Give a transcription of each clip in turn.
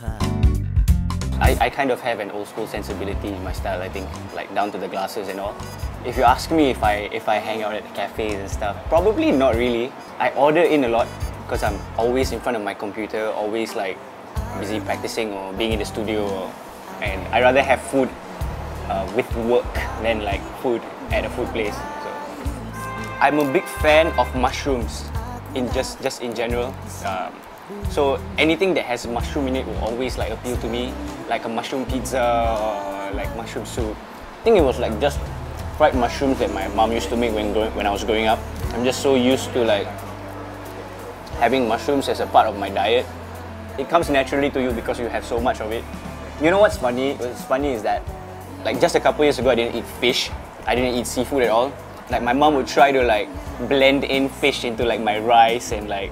I kind of have an old school sensibility in my style, I think, like down to the glasses and all. If you ask me if I hang out at cafes and stuff, probably not really. I order in a lot because I'm always in front of my computer, always like busy practicing or being in the studio, and I rather have food with work than like food at a food place. So I'm a big fan of mushrooms in just in general. So anything that has mushroom in it will always like appeal to me, like a mushroom pizza or like mushroom soup. I think it was like just fried mushrooms that my mom used to make when I was growing up. I'm just so used to like having mushrooms as a part of my diet. It comes naturally to you because you have so much of it. You know what's funny? What's funny is that like just a couple years ago I didn't eat fish. I didn't eat seafood at all. Like my mom would try to like blend in fish into like my rice and like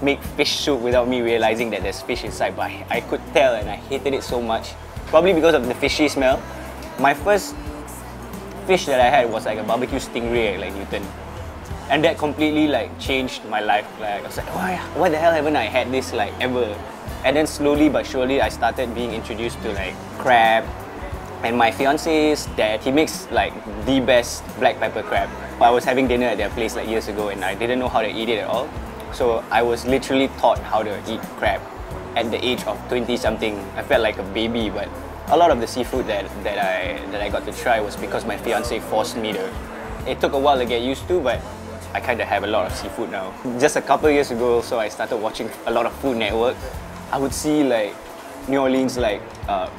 make fish soup without me realizing that there's fish inside, but I could tell and I hated it so much. Probably because of the fishy smell. My first fish that I had was like a barbecue stingray at like Newton. And that completely like changed my life. Like I was like, why the hell haven't I had this like ever? And then slowly but surely I started being introduced to like crab. And my fiance's dad, he makes like the best black pepper crab. I was having dinner at their place like years ago and I didn't know how to eat it at all. So I was literally taught how to eat crab at the age of 20-something. I felt like a baby, but a lot of the seafood that I got to try was because my fiance forced me to. It took a while to get used to, but I kind of have a lot of seafood now. Just a couple years ago, so I started watching a lot of Food Network. I would see like New Orleans like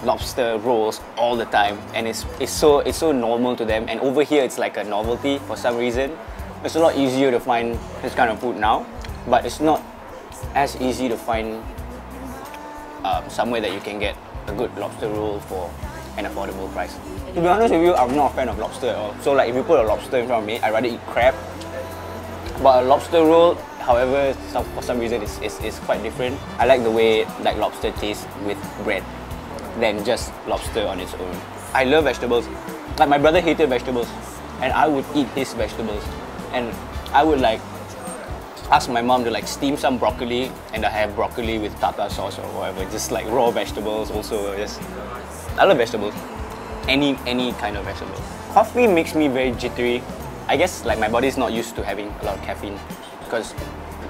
lobster rolls all the time, and it's so normal to them. And over here, it's like a novelty for some reason. It's a lot easier to find this kind of food now. But it's not as easy to find somewhere that you can get a good lobster roll for an affordable price. To be honest with you, I'm not a fan of lobster at all. So like if you put a lobster in front of me, I'd rather eat crab. But a lobster roll, however, for some reason is quite different. I like the way like lobster tastes with bread than just lobster on its own. I love vegetables. Like my brother hated vegetables and I would eat his vegetables. And I would like ask my mom to like steam some broccoli and I have broccoli with tartar sauce or whatever, just like raw vegetables also. I love vegetables. Any kind of vegetable. Coffee makes me very jittery. I guess like my body's not used to having a lot of caffeine because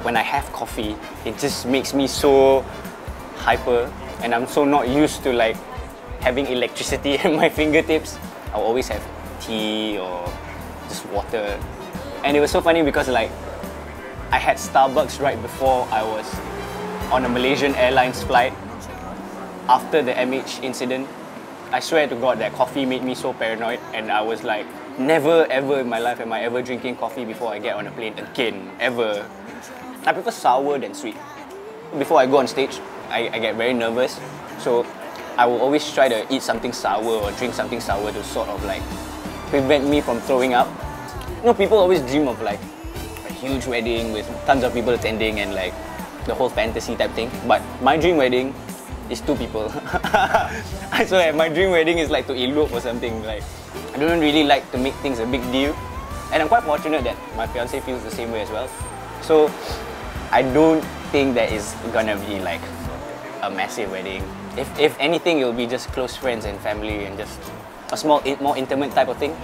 when I have coffee, it just makes me so hyper and I'm so not used to like having electricity at my fingertips. I'll always have tea or just water. And it was so funny because like I had Starbucks right before I was on a Malaysian Airlines flight after the MH incident. I swear to God that coffee made me so paranoid and I was like, never ever in my life am I ever drinking coffee before I get on a plane again, ever. I prefer sour than sweet. Before I go on stage, I get very nervous. So I will always try to eat something sour or drink something sour to sort of like prevent me from throwing up. You know, people always dream of like a huge wedding with tons of people attending and like the whole fantasy type thing. But my dream wedding is 2 people. I swear, my dream wedding is like to elope or something. Like, I don't really like to make things a big deal. And I'm quite fortunate that my fiancé feels the same way as well. So I don't think that is gonna be like a massive wedding. If anything, it'll be just close friends and family and just a small, more intimate type of thing.